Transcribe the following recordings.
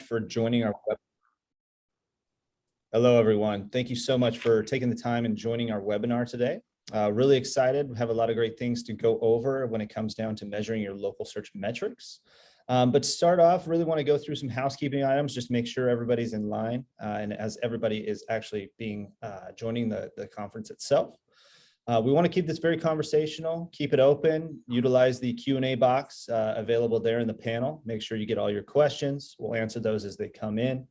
for joining our web. Hello, everyone. Thank you so much for taking the time and joining our webinar today. Really excited. We have a lot of great things to go over when it comes down to measuring your local search metrics. But to start off, really want to go through some housekeeping items, just to make sure everybody's in line and as everybody is actually joining the conference itself. We want to keep this very conversational, keep it open, utilize the Q&A box available there in the panel. Make sure you get all your questions. We'll answer those as they come in,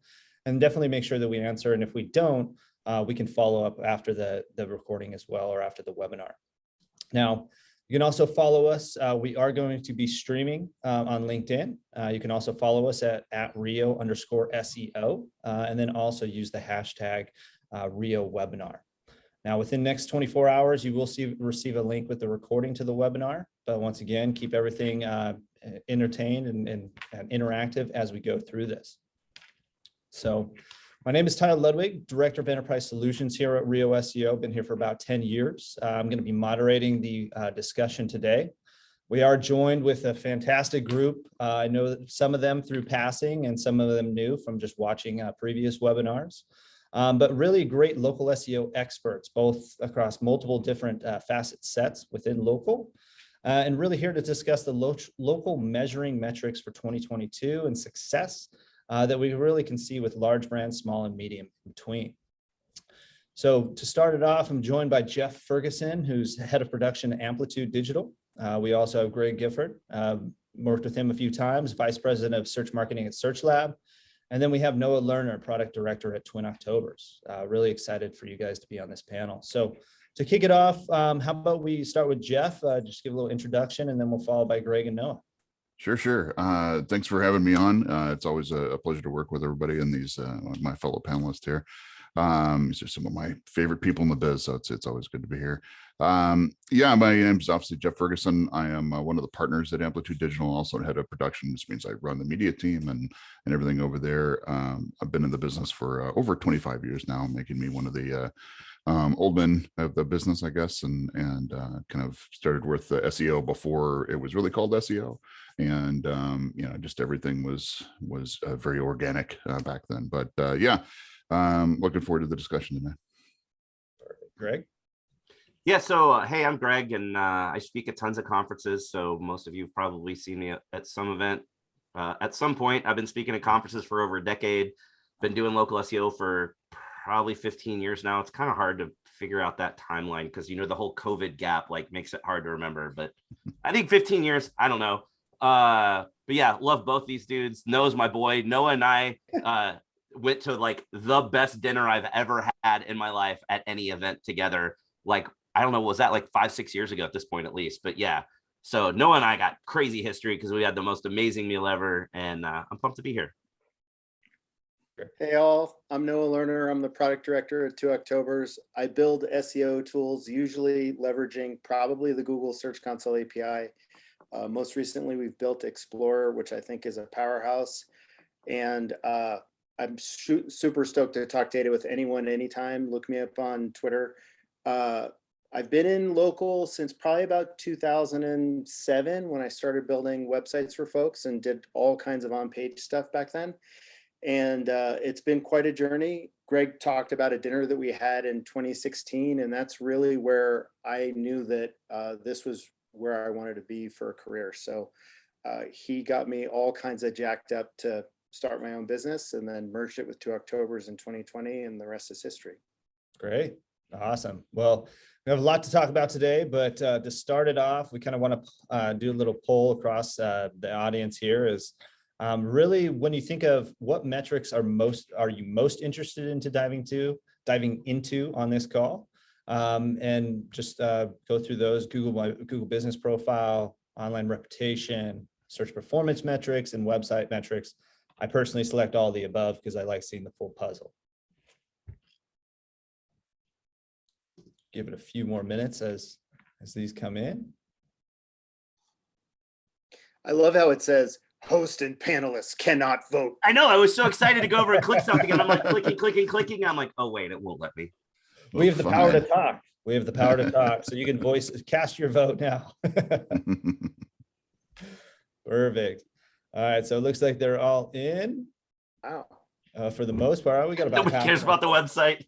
and definitely make sure that we answer. And if we don't, we can follow up after the recording as well, or after the webinar. Now, you can also follow us. We are going to be streaming on LinkedIn. You can also follow us at Rio_SEO, and then also use the hashtag Rio webinar. Now, within the next 24 hours, you will receive a link with the recording to the webinar. But once again, keep everything entertained and interactive as we go through this. So my name is Tyler Ludwig, Director of Enterprise Solutions here at Rio SEO. Been here for about 10 years. I'm going to be moderating the discussion today. We are joined with a fantastic group. I know some of them through passing and some of them new from just watching previous webinars. But really great local SEO experts, both across multiple different facet sets within local, and really here to discuss the local measuring metrics for 2022 and success that we really can see with large brands, small and medium in between. So to start it off, I'm joined by Jeff Ferguson, who's head of production at Amplitude Digital. We also have Greg Gifford, worked with him a few times, vice president of search marketing at Search Lab. And then we have Noah Lerner, product director at Twin Octobers. Really excited for you guys to be on this panel. So to kick it off, how about we start with Jeff, just give a little introduction, and then we'll follow by Greg and Noah. Sure. Thanks for having me on. It's always a pleasure to work with everybody and these my fellow panelists here. These are some of my favorite people in the biz, so it's always good to be here. Yeah, my name is obviously Jeff Ferguson. I am one of the partners at Amplitude Digital, also head of production, which means I run the media team and everything over there. I've been in the business for over 25 years now, making me one of the old men of the business, I guess, and kind of started with the SEO before it was really called SEO, and you know, just everything was very organic back then. But yeah, looking forward to the discussion today. Perfect. Greg? Yeah, so hey, I'm Greg, and I speak at tons of conferences, so most of you have probably seen me at some event at some point. I've been speaking at conferences for over a decade, been doing local SEO for probably 15 years now. It's kind of hard to figure out that timeline because, you know, the whole COVID gap like makes it hard to remember, but I think 15 years, I don't know. But yeah, love both these dudes. Noah's my boy. Noah and I went to like the best dinner I've ever had in my life at any event together. Like, I don't know, was that like 5-6 years ago at this point, at least, but yeah. So Noah and I got crazy history because we had the most amazing meal ever, and I'm pumped to be here. Hey all, I'm Noah Lerner. I'm the product director at 2 Octobers. I build SEO tools, usually leveraging probably the Google Search Console API. Most recently, we've built Explorer, which I think is a powerhouse. And I'm super stoked to talk data with anyone, anytime. Look me up on Twitter. I've been in local since probably about 2007 when I started building websites for folks and did all kinds of on-page stuff back then. And it's been quite a journey. Greg talked about a dinner that we had in 2016, and that's really where I knew that this was where I wanted to be for a career. So he got me all kinds of jacked up to start my own business, and then merged it with 2 Octobers in 2020, and the rest is history. Great. Awesome. Well, we have a lot to talk about today, but to start it off, we kind of want to do a little poll across the audience here. Is really, when you think of what metrics are you most interested into diving into on this call, and just go through those: Google Business Profile, online reputation, search performance metrics, and website metrics. I personally select all the above because I like seeing the full puzzle. Give it a few more minutes as these come in. I love how it says host and panelists cannot vote. I know, I was so excited to go over and click something, and I'm like clicking. I'm like, oh wait, it won't let me. We have the power to talk. We have the power to talk. So you can cast your vote now. Perfect. All right, so it looks like they're all in. Wow. For the most part, we got about Nobody half cares of our- about the website.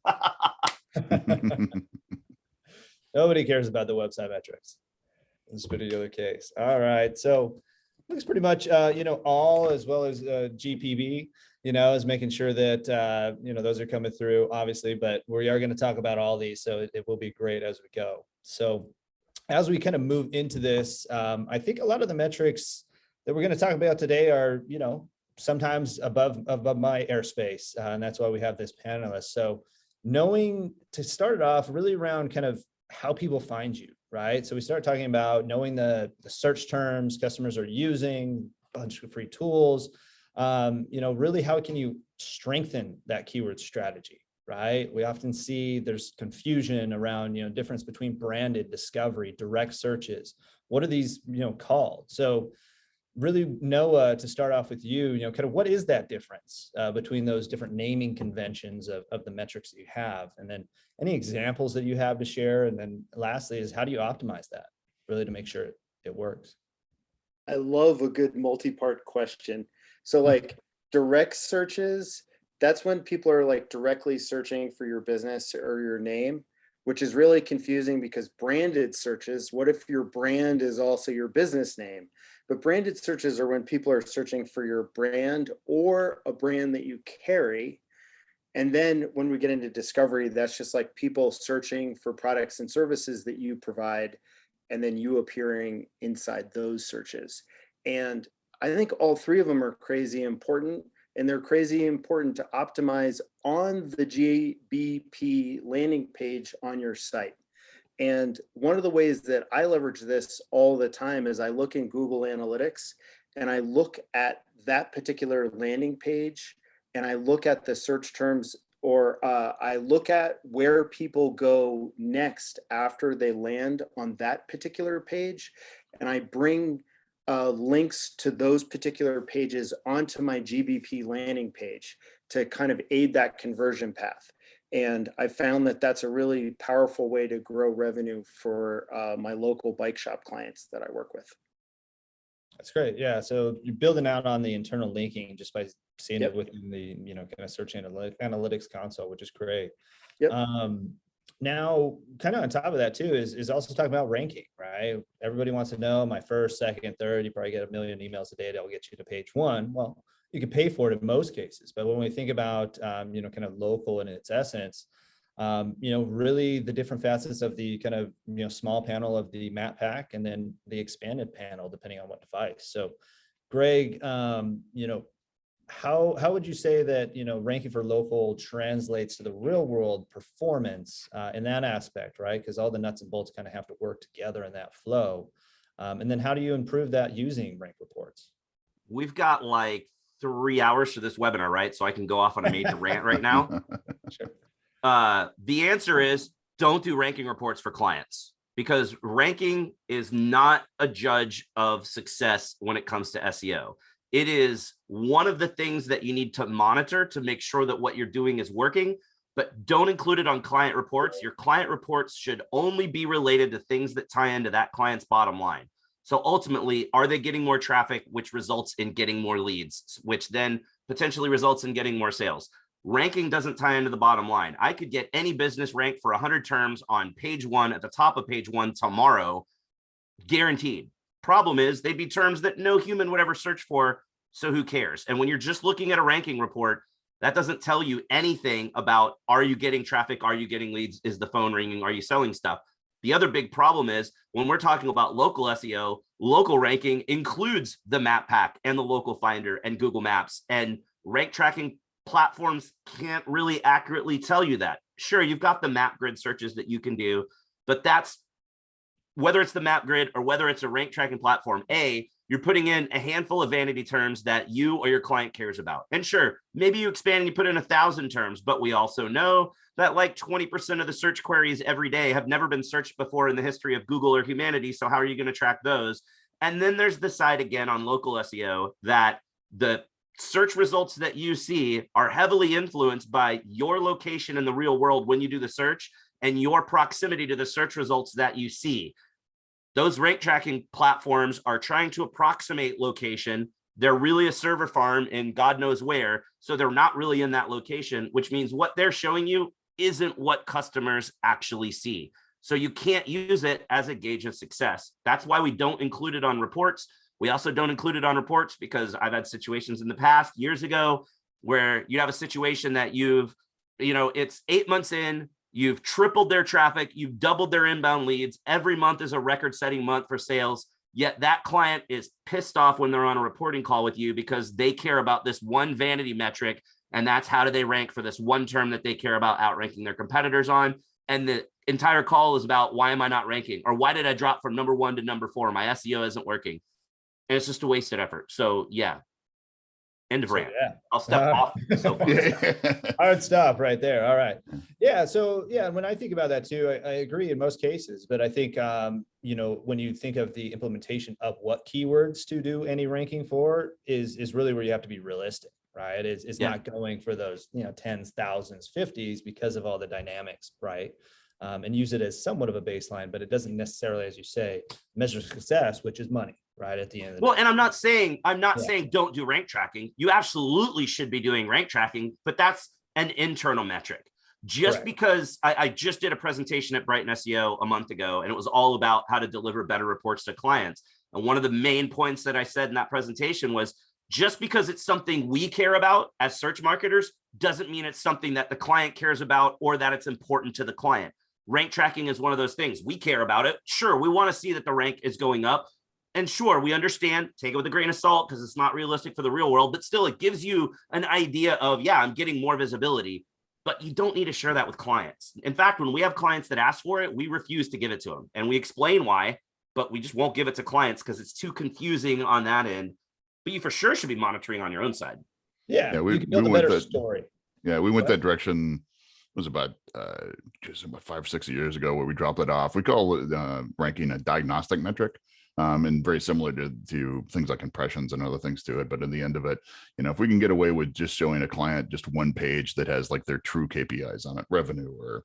Nobody cares about the website metrics in this particular case. All right. So looks pretty much, all as well as GPB, is making sure that, those are coming through, obviously, but we are going to talk about all these. So it will be great as we go. So as we kind of move into this, I think a lot of the metrics that we're going to talk about today are, sometimes above my airspace. And that's why we have this panelist. So knowing to start it off really around kind of how people find you, right? So we start talking about knowing the search terms customers are using, a bunch of free tools, really how can you strengthen that keyword strategy, right? We often see there's confusion around, difference between branded, discovery, direct searches. What are these, called? So really, Noah, to start off with you, kind of what is that difference between those different naming conventions of the metrics that you have? And then any examples that you have to share? And then lastly is how do you optimize that really to make sure it works? I love a good multi-part question. So like direct searches, that's when people are like directly searching for your business or your name, which is really confusing because branded searches, what if your brand is also your business name? But branded searches are when people are searching for your brand or a brand that you carry. And then when we get into discovery, that's just like people searching for products and services that you provide, and then you appearing inside those searches. And I think all three of them are crazy important, and they're crazy important to optimize on the GBP landing page on your site. And one of the ways that I leverage this all the time is I look in Google Analytics and I look at that particular landing page and I look at the search terms, or I look at where people go next after they land on that particular page. And I bring links to those particular pages onto my GBP landing page to kind of aid that conversion path. And I found that that's a really powerful way to grow revenue for my local bike shop clients that I work with. That's great. Yeah. So you're building out on the internal linking just by seeing Yep. it within the, kind of search analytics console, which is great. Yep. Now, kind of on top of that too, is also talking about ranking, right? Everybody wants to know my first, second, third, you probably get a million emails a day that will get you to page one. Well, you can pay for it in most cases, but when we think about, kind of local in its essence, really the different facets of the kind of, small panel of the map pack and then the expanded panel, depending on what device. So Greg, how would you say that, ranking for local translates to the real world performance in that aspect, right? Because all the nuts and bolts kind of have to work together in that flow. And then how do you improve that using rank reports? We've got like 3 hours for this webinar, right? So I can go off on a major rant right now. Sure. The answer is don't do ranking reports for clients, because ranking is not a judge of success when it comes to SEO. It is one of the things that you need to monitor to make sure that what you're doing is working, but don't include it on client reports. Your client reports should only be related to things that tie into that client's bottom line. So ultimately, are they getting more traffic, which results in getting more leads, which then potentially results in getting more sales? Ranking doesn't tie into the bottom line. I could get any business ranked for 100 terms on page one at the top of page one tomorrow, guaranteed. Problem is they'd be terms that no human would ever search for. So who cares? And when you're just looking at a ranking report, that doesn't tell you anything about, are you getting traffic? Are you getting leads? Is the phone ringing? Are you selling stuff? The other big problem is when we're talking about local SEO, local ranking includes the map pack and the local finder and Google Maps, and rank tracking platforms can't really accurately tell you that. Sure, you've got the map grid searches that you can do, but that's whether it's the map grid or whether it's a rank tracking platform, you're putting in a handful of vanity terms that you or your client cares about. And sure, maybe you expand and you put in 1,000 terms, but we also know that like 20% of the search queries every day have never been searched before in the history of Google or humanity. So how are you going to track those? And then there's the side again on local SEO that the search results that you see are heavily influenced by your location in the real world when you do the search and your proximity to the search results that you see. Those rank tracking platforms are trying to approximate location, They're really a server farm in God knows where. So they're not really in that location, which means what they're showing you isn't what customers actually see. So you can't use it as a gauge of success. That's why we don't include it on reports. We also don't include it on reports because I've had situations in the past years ago where you have a situation that it's 8 months in, you've tripled their traffic, you've doubled their inbound leads. Every month is a record-setting month for sales. Yet that client is pissed off when they're on a reporting call with you because they care about this one vanity metric. And that's how do they rank for this one term that they care about outranking their competitors on. And the entire call is about, why am I not ranking? Or why did I drop from number 1 to number 4? My SEO isn't working. And it's just a wasted effort. So yeah, end of rant. Yeah. I'll step off the soapbox. I would stop right there. All right. Yeah. So yeah, when I think about that too, I agree in most cases, but I think, when you think of the implementation of what keywords to do any ranking for is really where you have to be realistic, right? It's not going for those, tens, thousands, 50s because of all the dynamics, right? And use it as somewhat of a baseline, but it doesn't necessarily, as you say, measure success, which is money, right? At the end of the day. And I'm not saying don't do rank tracking. You absolutely should be doing rank tracking, but that's an internal metric. Just Correct. because I just did a presentation at Brighton SEO a month ago, and it was all about how to deliver better reports to clients. And one of the main points that I said in that presentation was, just because it's something we care about as search marketers doesn't mean it's something that the client cares about or that it's important to the client. Rank tracking is one of those things. We care about it. Sure, we want to see that the rank is going up. And sure, we understand, take it with a grain of salt because it's not realistic for the real world, but still it gives you an idea of, yeah, I'm getting more visibility, but you don't need to share that with clients. In fact, when we have clients that ask for it, we refuse to give it to them. And we explain why, but we just won't give it to clients because it's too confusing on that end. But you for sure should be monitoring on your own side. Yeah, we can build a better story. Yeah, we went that direction. It was about 5 or 6 years ago where we dropped it off. We call it ranking a diagnostic metric. And very similar to things like impressions and other things to it. But in the end of it, if we can get away with just showing a client just one page that has like their true KPIs on it, revenue or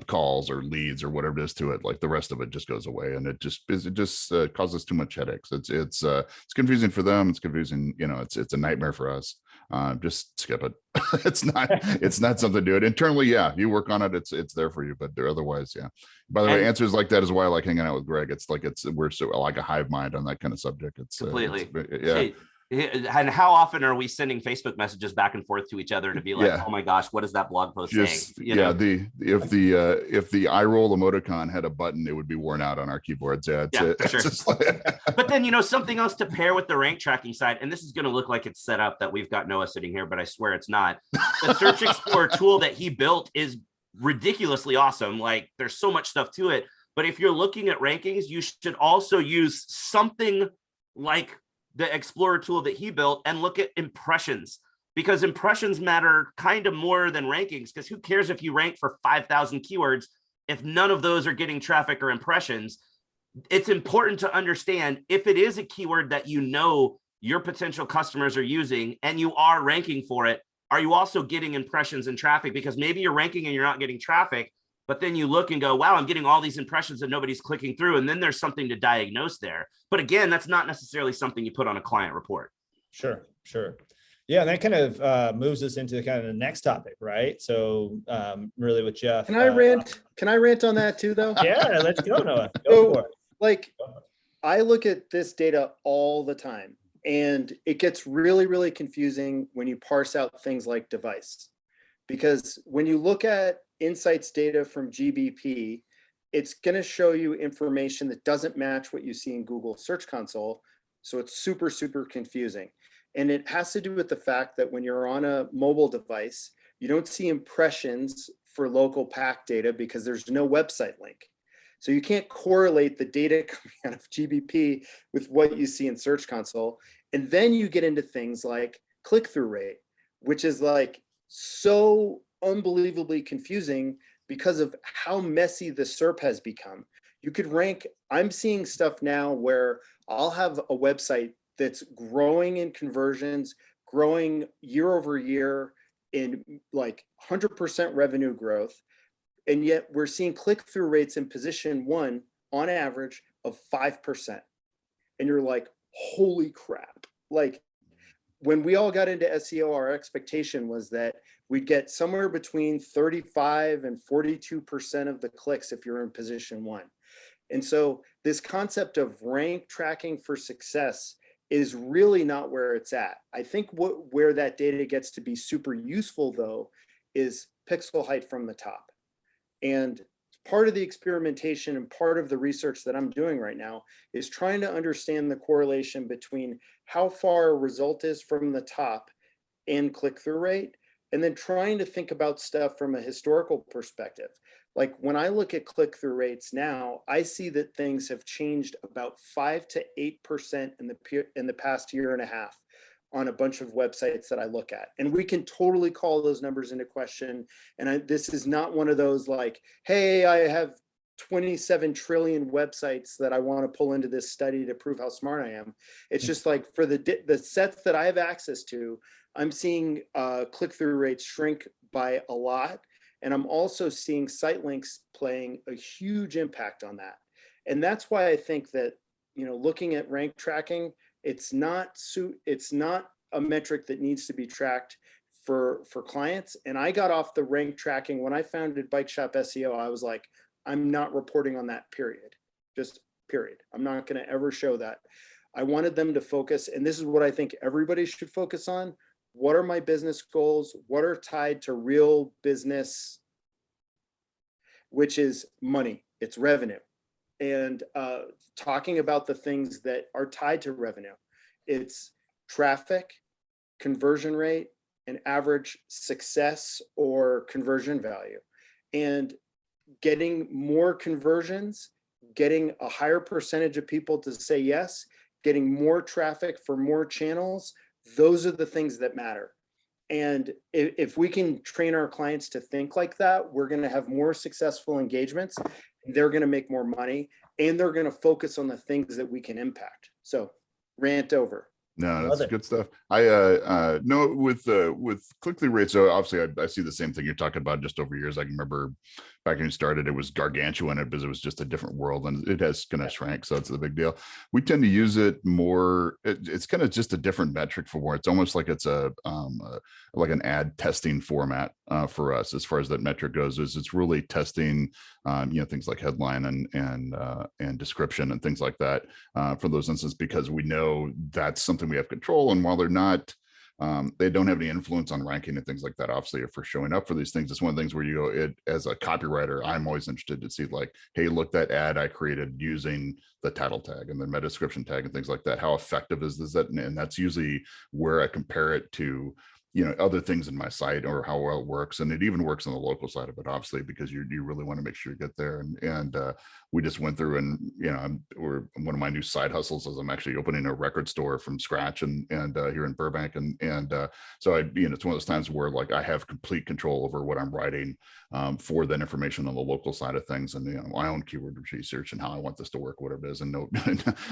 calls or leads or whatever it is to it, like the rest of it just goes away. And it just causes too much headaches. It's confusing for them. It's confusing. It's a nightmare for us. Just skip it. It's not something to do it internally. Yeah, you work on it. It's there for you, but otherwise, yeah. By the way, answers like that is why I like hanging out with Greg. We're so like a hive mind on that kind of subject. It's completely. Yeah. And how often are we sending Facebook messages back and forth to each other to be like, oh my gosh, what is that blog post saying? If the eye roll emoticon had a button, it would be worn out on our keyboards. Yeah, for sure. But then, something else to pair with the rank tracking side, and this is going to look like it's set up that we've got Noah sitting here, but I swear it's not. The Search Explorer tool that he built is ridiculously awesome. Like there's so much stuff to it. But if you're looking at rankings, you should also use something like the Explorer tool that he built and look at impressions, because impressions matter kind of more than rankings, because who cares if you rank for 5,000 keywords if none of those are getting traffic or impressions? It's important to understand if it is a keyword that your potential customers are using and you are ranking for it, are you also getting impressions and traffic? Because maybe you're ranking and you're not getting traffic, but then you look and go, wow, I'm getting all these impressions and nobody's clicking through. And then there's something to diagnose there. But again, that's not necessarily something you put on a client report. Sure. Yeah, and that kind of moves us into kind of the next topic, right? So really with Jeff. Can I rant on that too, though? Yeah, let's go, Noah. Go for it. Like, I look at this data all the time, and it gets really, really confusing when you parse out things like device. Because when you look at insights data from GBP, it's going to show you information that doesn't match what you see in Google Search Console. So it's super, super confusing. And it has to do with the fact that when you're on a mobile device, you don't see impressions for local pack data because there's no website link. So you can't correlate the data coming out of GBP with what you see in Search Console. And then you get into things like click-through rate, which is like so unbelievably confusing because of how messy the SERP has become. You could rank, I'm seeing stuff now where I'll have a website that's growing in conversions, growing year over year in like 100% revenue growth. And yet we're seeing click-through rates in position 1 on average of 5%. And you're like, holy crap. Like, when we all got into SEO, our expectation was that we'd get somewhere between 35 and 42% of the clicks if you're in position 1. And so this concept of rank tracking for success is really not where it's at. I think where that data gets to be super useful, though, is pixel height from the top. And part of the experimentation and part of the research that I'm doing right now is trying to understand the correlation between how far a result is from the top and click-through rate, and then trying to think about stuff from a historical perspective. Like when I look at click-through rates now, I see that things have changed about 5 to 8% in the past year and a half on a bunch of websites that I look at. And we can totally call those numbers into question. And this is not one of those like, hey, I have 27 trillion websites that I want to pull into this study to prove how smart I am. It's just like for the sets that I have access to, I'm seeing click-through rates shrink by a lot. And I'm also seeing site links playing a huge impact on that. And that's why I think that, you know, looking at rank tracking, it's not a metric that needs to be tracked for clients. And I got off the rank tracking when I founded Bike Shop SEO. I was like, I'm not reporting on that, period. Just period. I'm not going to ever show that. I wanted them to focus, and this is what I think everybody should focus on. What are my business goals? What are tied to real business, which is money, it's revenue. And talking about the things that are tied to revenue, it's traffic, conversion rate, and average success or conversion value. And getting more conversions, getting a higher percentage of people to say yes, getting more traffic for more channels, those are the things that matter. And if we can train our clients to think like that, we're going to have more successful engagements. They're going to make more money, and they're going to focus on the things that we can impact. So rant over. No, that's good stuff. I no, with click-through rates, so obviously I see the same thing you're talking about just over years. I can remember back when you started, it was gargantuan because it was just a different world, and it has kind of shrank, so it's a big deal. We tend to use it more. It's kind of just a different metric for more. It's almost like it's a like an ad testing format for us as far as that metric goes. Is it's really testing you know, things like headline and description and things like that for those instances, because we know that's something we have control. And while they're not, they don't have any influence on ranking and things like that. Obviously, if we're showing up for these things, it's one of the things where you go, as a copywriter, I'm always interested to see like, hey, look, that ad I created using the title tag and the meta description tag and things like that. How effective is this? And that's usually where I compare it to, you know, other things in my site or how well it works. And it even works on the local side of it, obviously, because you really want to make sure you get there. And we just went through, and, you know, one of my new side hustles is I'm actually opening a record store from scratch and here in Burbank. And so you know, it's one of those times where like I have complete control over what I'm writing for that information on the local side of things. And, you know, my own keyword research and how I want this to work, whatever it is. And no,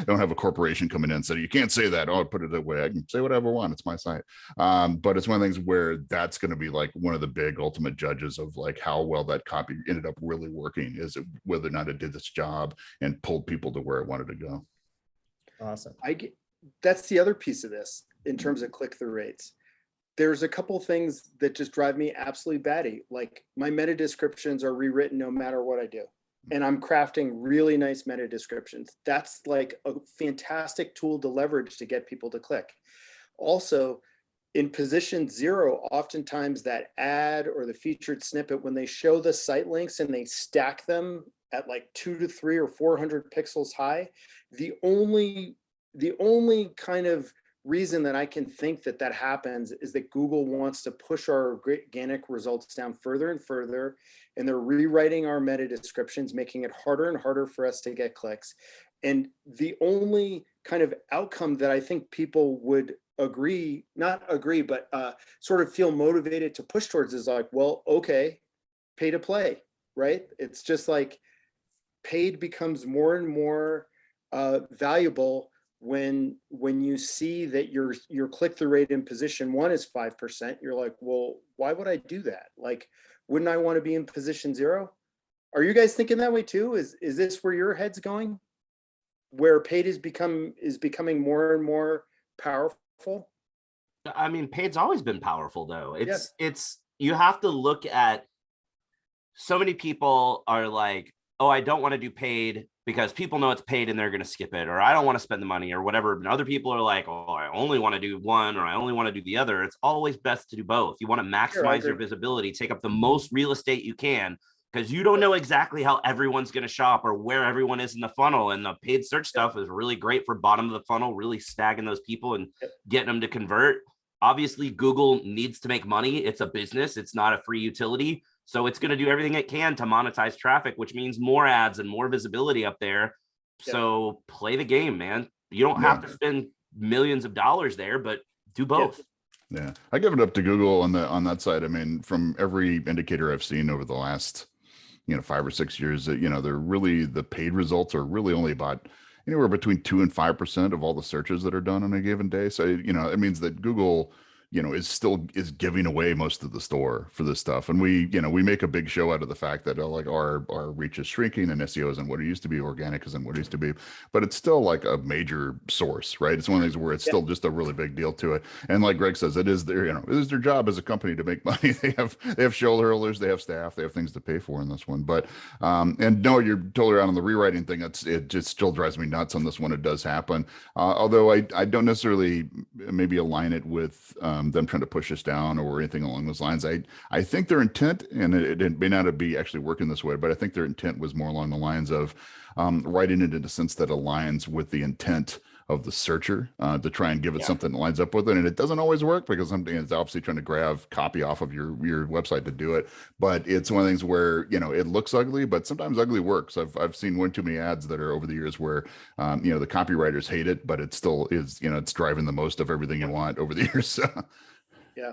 don't have a corporation coming in and say, you can't say that. Oh, put it that way. I can say whatever I want. It's my site. But it's one of the things where that's going to be like one of the big ultimate judges of like how well that copy ended up really working, is it whether or not it did this job and pulled people to where it wanted to go. Awesome. That's the other piece of this in terms of click-through rates. There's a couple things that just drive me absolutely batty. Like my meta descriptions are rewritten no matter what I do. And I'm crafting really nice meta descriptions. That's like a fantastic tool to leverage to get people to click. Also, in position 0, oftentimes that ad or the featured snippet, when they show the site links and they stack them at like 200 to 300 or 400 pixels high, the only kind of reason that I can think that that happens is that Google wants to push our organic results down further and further, and they're rewriting our meta descriptions, making it harder and harder for us to get clicks. And the only kind of outcome that I think people would not agree, but sort of feel motivated to push towards is like, well, okay, pay to play, right? It's just like paid becomes more and more valuable when you see that your click-through rate in position 1 is 5%. You're like, well, why would I do that? Like, wouldn't I want to be in position 0? Are you guys thinking that way too? Is this where your head's going? Where paid is becoming more and more powerful? I mean, paid's always been powerful though. Yeah. It's you have to look at, so many people are like, oh, I don't want to do paid because people know it's paid and they're going to skip it, or I don't want to spend the money or whatever. And other people are like, oh, I only want to do one, or I only want to do the other. It's always best to do both. You want to maximize your visibility, take up the most real estate you can, because you don't know exactly how everyone's going to shop or where everyone is in the funnel. And the paid search stuff is really great for bottom of the funnel, really snagging those people and getting them to convert. Obviously, Google needs to make money. It's a business. It's not a free utility. So it's going to do everything it can to monetize traffic, which means more ads and more visibility up there. So play the game, man. You don't have to spend millions of dollars there, but do both. Yeah, I give it up to Google on that side. I mean, from every indicator I've seen over the last 5 or 6 years, that they're really, the paid results are really only about anywhere between 2 and 5% of all the searches that are done on a given day. So it means that Google is giving away most of the store for this stuff. And we make a big show out of the fact that like our reach is shrinking and SEO isn't what it used to be, organic isn't what it used to be, but it's still like a major source, right? It's one of these where it's still just a really big deal to it. And like Greg says, it is their job as a company to make money. They have shareholders, they have staff, they have things to pay for in this one. But and no, you're totally right on the rewriting thing. It just still drives me nuts on this one. It does happen. Although I don't necessarily maybe align it with them trying to push us down or anything along those lines. I think their intent, and it may not be actually working this way, but I think their intent was more along the lines of writing it in a sense that aligns with the intent of the searcher, to try and give it something that lines up with it. And it doesn't always work because something is obviously trying to grab copy off of your website to do it. But it's one of the things where, it looks ugly, but sometimes ugly works. I've seen one too many ads that are over the years where, the copywriters hate it, but it still is, it's driving the most of everything you want over the years. So. Yeah.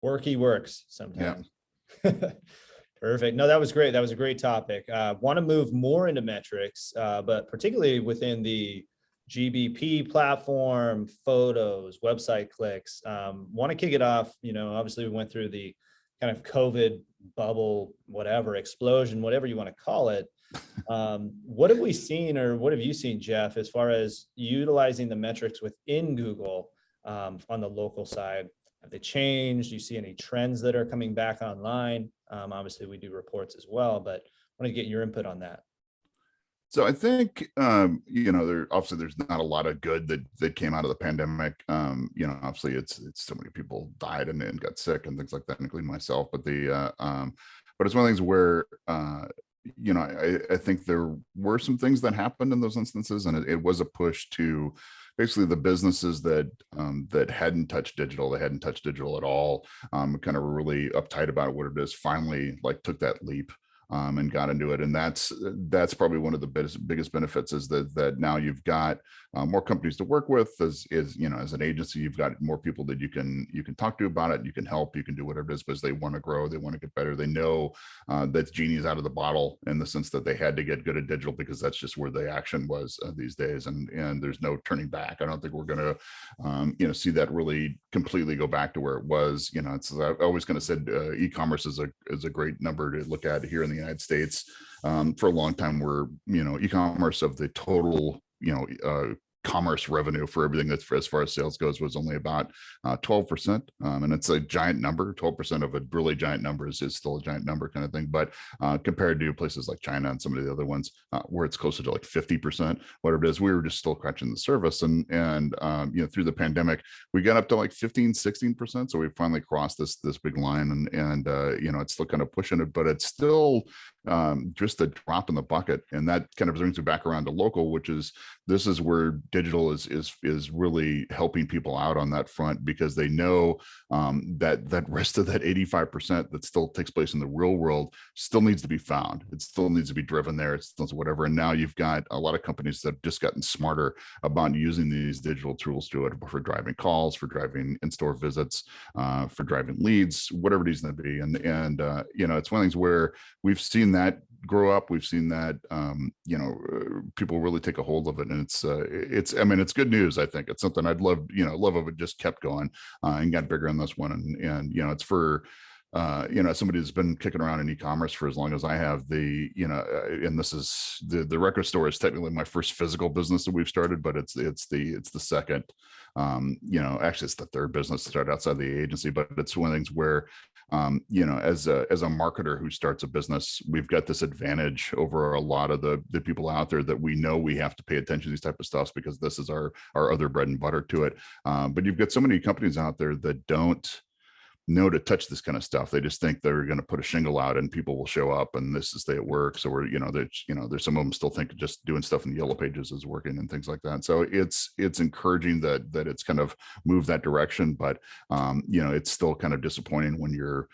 Worky works sometimes. Yeah. Perfect. No, that was great. That was a great topic. Want to move more into metrics, but particularly within the GBP platform, photos, website clicks. Want to kick it off. Obviously we went through the kind of COVID bubble, whatever, explosion, whatever you want to call it. What have we seen, or what have you seen, Jeff, as far as utilizing the metrics within Google on the local side? Have they changed? Do you see any trends that are coming back online? Obviously, we do reports as well, but I want to get your input on that. So I think, there's not a lot of good that came out of the pandemic. Obviously it's so many people died and got sick and things like that, including myself. But but it's one of the things where, I think there were some things that happened in those instances, and it was a push to basically the businesses that hadn't touched digital, they hadn't touched digital at all, kind of really uptight about what it is, finally like took that leap and got into it. And that's probably one of the biggest benefits, is that now you've got more companies to work with. As an agency, you've got more people that you can talk to about it. You can help, you can do whatever it is, because they want to grow, they want to get better. They know that genie's out of the bottle, in the sense that they had to get good at digital because that's just where the action was these days. And there's no turning back. I don't think we're going to, see that really completely go back to where it was. I always kind of said e-commerce is a great number to look at here in the United States. For a long time, we're, e-commerce of the total, commerce revenue for everything that's, as far as sales goes, was only about 12%. And it's a giant number. 12% of a really giant number is still a giant number, kind of thing. But compared to places like China and some of the other ones, where it's closer to like 50%, whatever it is, we were just still scratching the surface. And through the pandemic, we got up to like 15-16%. So we finally crossed this big line, and it's still kind of pushing it, but it's still just a drop in the bucket. And that kind of brings me back around to local, which is, this is where digital is really helping people out on that front, because they know that rest of that 85% that still takes place in the real world still needs to be found. It still needs to be driven there. It's still whatever. And now you've got a lot of companies that have just gotten smarter about using these digital tools to it, for driving calls, for driving in-store visits, for driving leads, whatever it is going to be. And it's one of these where we've seen that grow up. We've seen that, people really take a hold of it, and it's good news. I think it's something I'd love if it just kept going and got bigger on this one. And it's for somebody that's been kicking around in e-commerce for as long as I have, and this is the record store is technically my first physical business that we've started, but it's the second, actually it's the third business to start outside the agency, but it's one of the things where, as a marketer who starts a business, we've got this advantage over a lot of the people out there that we know we have to pay attention to these type of stuff because this is our other bread and butter to it. But you've got so many companies out there that don't know to touch this kind of stuff. They just think they're going to put a shingle out and people will show up and this is the it works. So there's some of them still think just doing stuff in the yellow pages is working and things like that. So it's encouraging that it's kind of moved that direction, but it's still kind of disappointing when your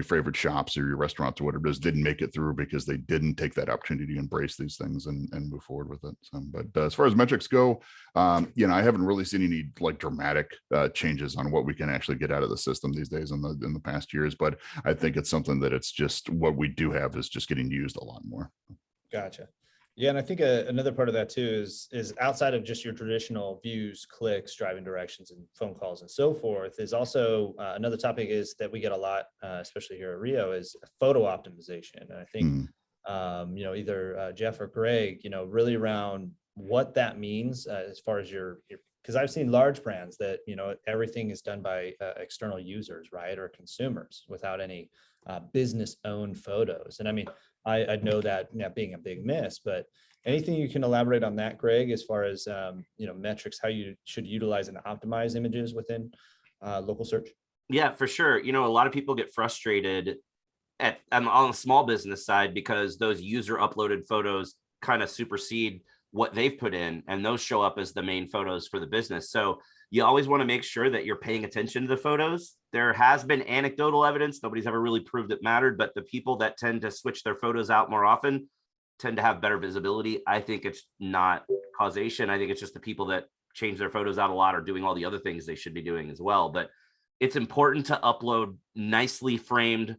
favorite shops or your restaurants or whatever it is didn't make it through because they didn't take that opportunity to embrace these things and move forward with it. So, but as far as metrics go, I haven't really seen any like dramatic changes on what we can actually get out of the system these days in the past years, but I think it's something that it's just what we do have is just getting used a lot more. Gotcha. Yeah, and I think another part of that too is outside of just your traditional views, clicks, driving directions, and phone calls and so forth, is also another topic is that we get a lot, especially here at Rio, is photo optimization. And I think either Jeff or Greg, really around what that means as far as your because I've seen large brands that, everything is done by external users, right, or consumers without any business owned photos. And I mean, I know that being a big miss, but anything you can elaborate on that, Greg, as far as, metrics, how you should utilize and optimize images within local search? Yeah, for sure. A lot of people get frustrated on the small business side because those user uploaded photos kind of supersede what they've put in, and those show up as the main photos for the business. So you always want to make sure that you're paying attention to the photos. There has been anecdotal evidence. Nobody's ever really proved it mattered, but the people that tend to switch their photos out more often tend to have better visibility. I think it's not causation. I think it's just the people that change their photos out a lot are doing all the other things they should be doing as well. But it's important to upload nicely framed,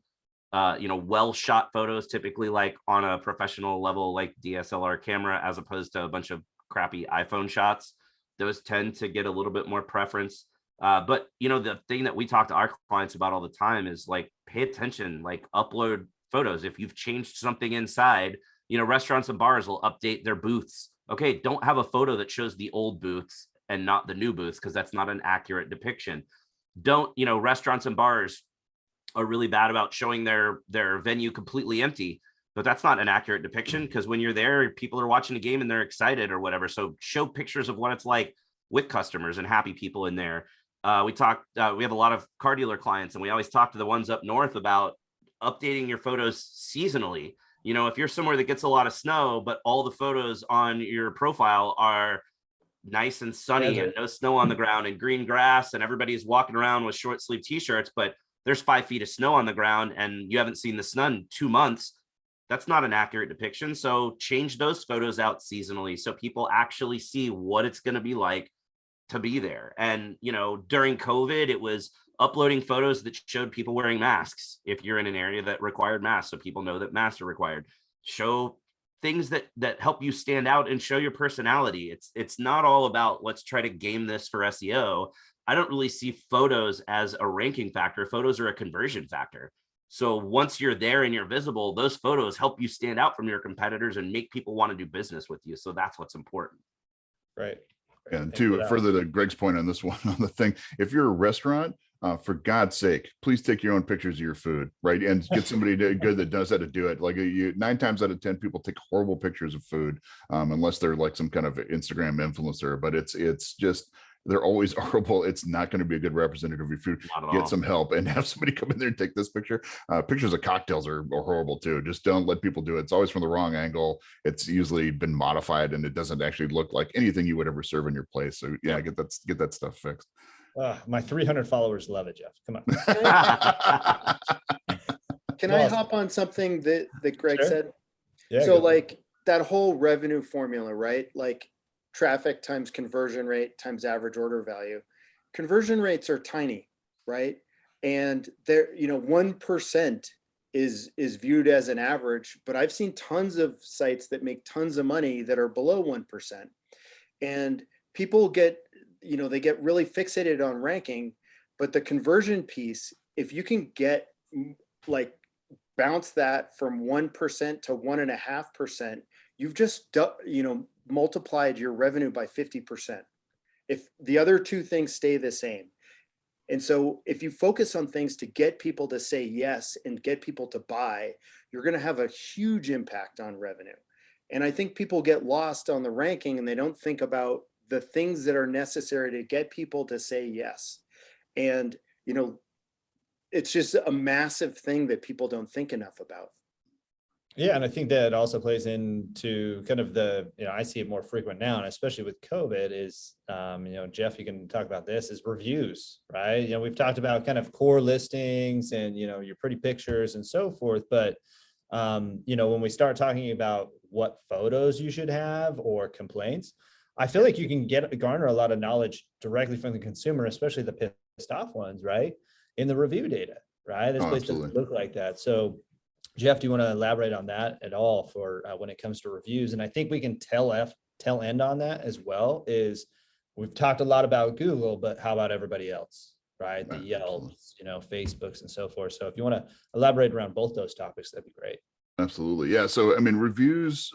well shot photos, typically like on a professional level, like DSLR camera, as opposed to a bunch of crappy iPhone shots. Those tend to get a little bit more preference. But the thing that we talk to our clients about all the time is like, pay attention, like upload photos. If you've changed something inside, restaurants and bars will update their booths. Okay, don't have a photo that shows the old booths and not the new booths, because that's not an accurate depiction. Restaurants and bars are really bad about showing their venue completely empty, but that's not an accurate depiction, because when you're there, people are watching a game and they're excited or whatever. So show pictures of what it's like with customers and happy people in there. We have a lot of car dealer clients, and we always talk to the ones up north about updating your photos seasonally. If you're somewhere that gets a lot of snow, but all the photos on your profile are nice and sunny and no snow on the ground and green grass, and everybody's walking around with short sleeve t-shirts, but there's 5 feet of snow on the ground and you haven't seen the sun in 2 months, that's not an accurate depiction. So change those photos out seasonally so people actually see what it's going to be like to be there. And, during COVID, it was uploading photos that showed people wearing masks if you're in an area that required masks, so people know that masks are required. Show things that help you stand out and show your personality. It's not all about let's try to game this for SEO. I don't really see photos as a ranking factor. Photos are a conversion factor. So once you're there and you're visible, those photos help you stand out from your competitors and make people want to do business with you. So that's what's important. Right. And to further to Greg's point on this one, on the thing, if you're a restaurant, for God's sake, please take your own pictures of your food, right? And get somebody good that knows how to do it. Like 9 times out of 10, people take horrible pictures of food, unless they're like some kind of Instagram influencer. But it's just, they're always horrible. It's not going to be a good representative of your food. Get some help and have somebody come in there and take this picture. Pictures of cocktails are horrible too. Just don't let people do it. It's always from the wrong angle. It's usually been modified and it doesn't actually look like anything you would ever serve in your place. So yeah, get that stuff fixed. My 300 followers love it, Jeff. Come on. Can I hop on something that Greg said? Yeah. So like that whole revenue formula, right? Like traffic times conversion rate times average order value. Conversion rates are tiny, right? And there, 1% is viewed as an average, but I've seen tons of sites that make tons of money that are below 1%. And people get, they get really fixated on ranking, but the conversion piece, if you can get like bounce that from 1% to 1.5%, you've just, multiplied your revenue by 50%. If the other two things stay the same. And so if you focus on things to get people to say yes and get people to buy, you're going to have a huge impact on revenue. And I think people get lost on the ranking and they don't think about the things that are necessary to get people to say yes. And, it's just a massive thing that people don't think enough about. Yeah, and I think that also plays into kind of I see it more frequent now, and especially with COVID is, Jeff, you can talk about this, is reviews, right? We've talked about kind of core listings and, your pretty pictures and so forth, but, when we start talking about what photos you should have or complaints, I feel like you can garner a lot of knowledge directly from the consumer, especially the pissed off ones, right? In the review data, right? This place doesn't look like that. So Jeff, do you want to elaborate on that at all for when it comes to reviews? And I think we can tail end on that as well, is we've talked a lot about Google, but how about everybody else, right? The Yelps, Facebooks and so forth. So if you want to elaborate around both those topics, that'd be great. Absolutely. Yeah. So, reviews,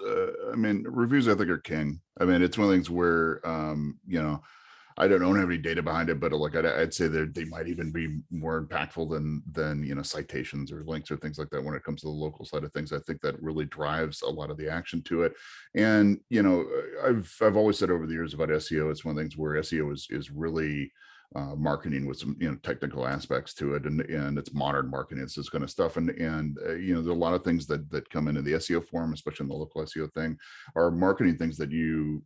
reviews, I think are king. It's one of the things where, I don't have any data behind it, but like I'd say that they might even be more impactful than citations or links or things like that when it comes to the local side of things. I think that really drives a lot of the action to it. And I've always said over the years about SEO, it's one of the things where SEO is really marketing with some technical aspects to it, and it's modern marketing. It's this kind of stuff, and there's a lot of things that come into the SEO form, especially in the local SEO thing, are marketing things that you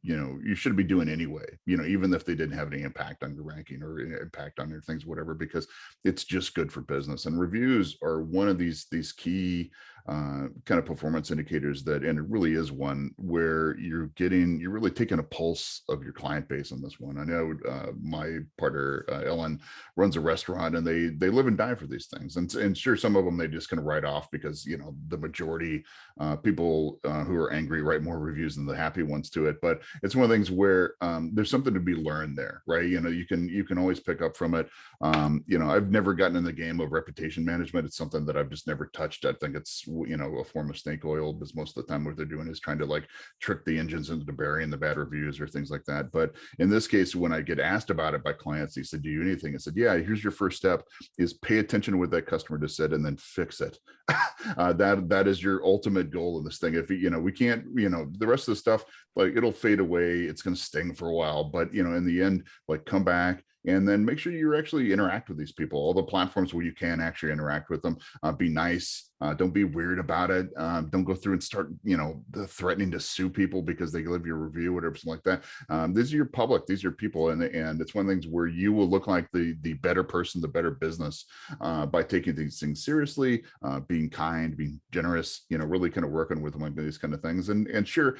should be doing anyway. Even if they didn't have any impact on your ranking or impact on your things, whatever, because it's just good for business. And reviews are one of these key kind of performance indicators and it really is one where you're really taking a pulse of your client base on this one. I know my partner Ellen runs a restaurant, and they live and die for these things. And sure, some of them they just kind of write off because the majority people who are angry write more reviews than the happy ones to it. But it's one of the things where there's something to be learned there, right? You can always pick up from it. I've never gotten in the game of reputation management. It's something that I've just never touched. I think it's a form of snake oil, because most of the time what they're doing is trying to like trick the engines into burying the bad reviews or things like that. But in this case, when I get asked about it by clients, they said, do you do anything? I said, yeah, here's your first step, is pay attention to what that customer just said and then fix it. That is your ultimate goal in this thing. If we can't, the rest of the stuff, like, it'll fade away, it's going to sting for a while, but in the end, like, come back and then make sure you actually interact with these people, all the platforms where you can actually interact with them. Be nice. Don't be weird about it. Don't go through and start, threatening to sue people because they leave your review, whatever, something like that. These are your public, these are people, and it's one of the things where you will look like the better person, the better business, by taking these things seriously, being kind, being generous, really kind of working with them like these kind of things. And sure,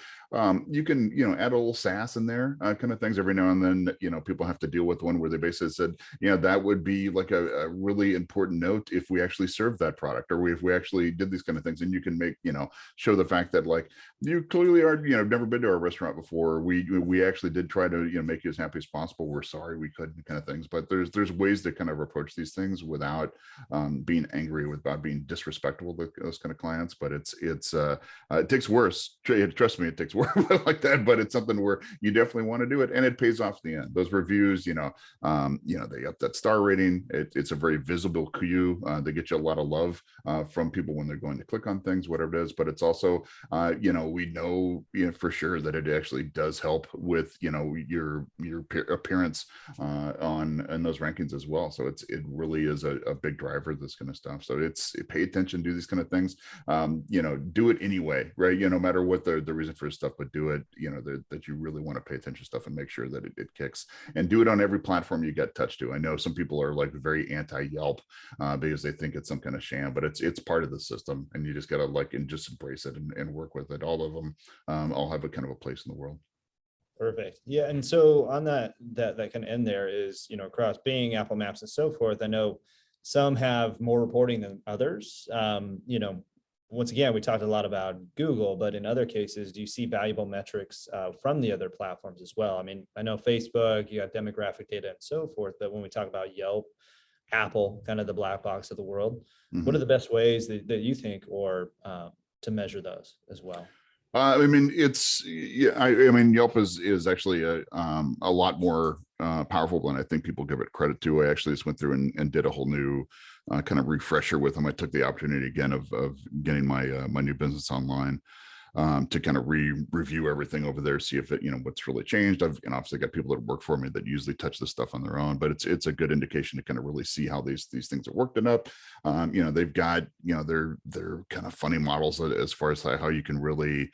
you can, add a little sass in there, kind of things every now and then. People have to deal with one where they basically said, that would be like a really important note if we actually served that product, or if we actually did these kind of things. And you can make, show the fact that, like, you clearly are, never been to our restaurant before. We actually did try to, make you as happy as possible. We're sorry we couldn't, kind of things. But there's ways to kind of approach these things without being angry, without being disrespectful to those kind of clients. But it takes worse. Trust me, it takes work like that. But it's something where you definitely want to do it, and it pays off in the end. Those reviews, they up that star rating. It's a very visible cue. They get you a lot of love from people when they're going to click on things, whatever it is. But it's also, we know, for sure that it actually does help with, your appearance on those rankings as well. So it really is a big driver of this kind of stuff. So pay attention, do these kind of things. Do it anyway, right? No matter what the reason for stuff, but do it, that you really want to pay attention to stuff and make sure that it kicks, and do it on every platform you get touched to. I know some people are like very anti-Yelp because they think it's some kind of sham, but it's part of the system, and you just gotta just embrace it and work with it. All of them all have a kind of a place in the world. Perfect. Yeah. And so on that can end there is, across Bing, Apple Maps, and so forth. I know some have more reporting than others. Once again, we talked a lot about Google, but in other cases, do you see valuable metrics from the other platforms as well? I mean, I know Facebook, you got demographic data and so forth, but when we talk about Yelp, Apple, kind of the black box of the world. Mhm. What are the best ways that you think, or to measure those as well? I mean, I mean, Yelp is actually a lot more powerful than I think people give it credit to. I actually just went through and did a whole new kind of refresher with them. I took the opportunity again of getting my my new business online, to kind of review everything over there, see if it, what's really changed. I've obviously got people that work for me that usually touch this stuff on their own, but it's a good indication to kind of really see how these things are working up. They've got, they're kind of funny models as far as how you can really,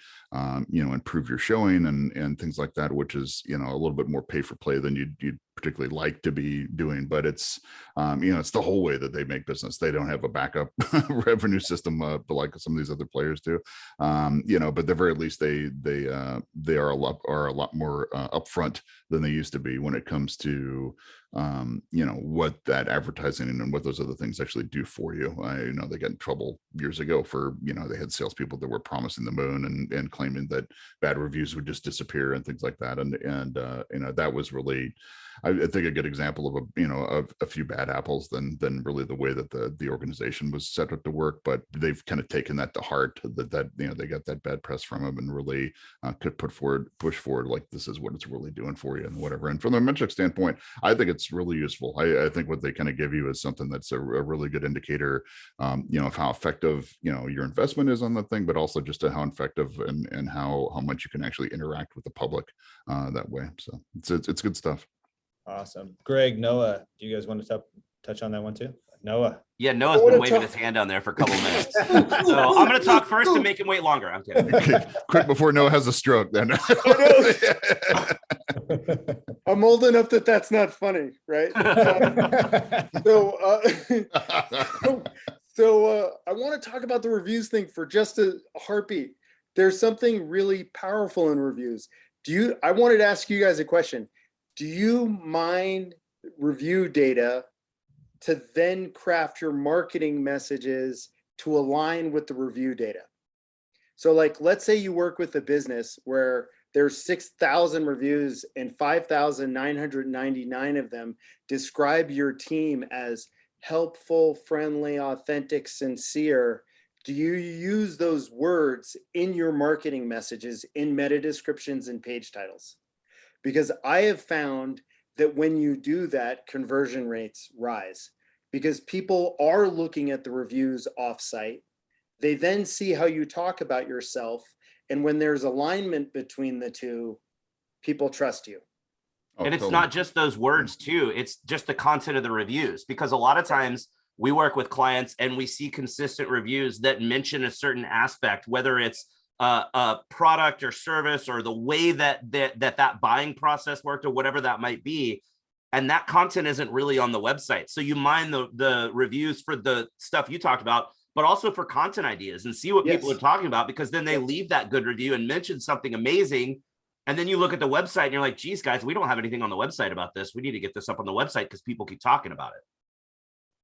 improve your showing and things like that, which is, a little bit more pay for play than you'd particularly like to be doing, but it's it's the whole way that they make business. They don't have a backup revenue system, but like some of these other players do. But at the very least, they are a lot more upfront than they used to be when it comes to what that advertising and what those other things actually do for you. I know they got in trouble years ago for, they had salespeople that were promising the moon and claiming that bad reviews would just disappear and things like that. And that was really, I think, a good example of a few bad apples than really the way that the organization was set up to work. But they've kind of taken that to heart, that they got that bad press from them and really could push forward like, this is what it's really doing for you and whatever. And from a metric standpoint, I think it's really useful. I think what they kind of give you is something that's a really good indicator, of how effective, your investment is on the thing, but also just how effective and how much you can actually interact with the public that way. So it's good stuff. Awesome. Greg, Noah, do you guys want to touch on that one too? Noah. Yeah, Noah's been waving his hand down there for a couple of minutes. So I'm going to talk first to make him wait longer. I'm kidding. Okay, quick before Noah has a stroke then. I'm old enough that that's not funny, right? So I want to talk about the reviews thing for just a heartbeat. There's something really powerful in reviews. I wanted to ask you guys a question. Do you mine review data to then craft your marketing messages to align with the review data? So like, let's say you work with a business where there's 6,000 reviews and 5,999 of them describe your team as helpful, friendly, authentic, sincere. Do you use those words in your marketing messages, in meta descriptions and page titles? Because I have found that when you do that, conversion rates rise, because people are looking at the reviews offsite. They then see how you talk about yourself. And when there's alignment between the two, people trust you. And it's not just those words too. It's just the content of the reviews, because a lot of times we work with clients and we see consistent reviews that mention a certain aspect, whether it's a product or service or the way that buying process worked or whatever that might be. And that content isn't really on the website. So you mine the reviews for the stuff you talked about, but also for content ideas and see what people are talking about, because then they leave that good review and mention something amazing. And then you look at the website and you're like, geez, guys, we don't have anything on the website about this. We need to get this up on the website because people keep talking about it.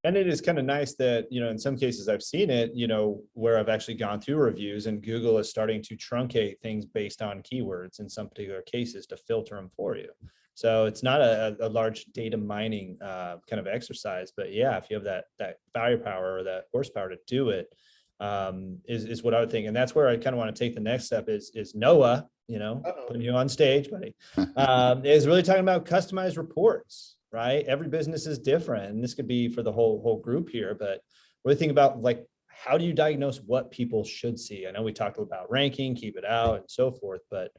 And it is kind of nice that, in some cases I've seen it, where I've actually gone through reviews and Google is starting to truncate things based on keywords in some particular cases to filter them for you. So it's not a large data mining kind of exercise, but yeah, if you have that firepower or that horsepower to do it, is what I would think. And that's where I kind of want to take the next step is Noah, putting you on stage, buddy, is really talking about customized reports. Right? Every business is different. And this could be for the whole group here, but really think about like, how do you diagnose what people should see? I know we talked about ranking, keep it out and so forth, but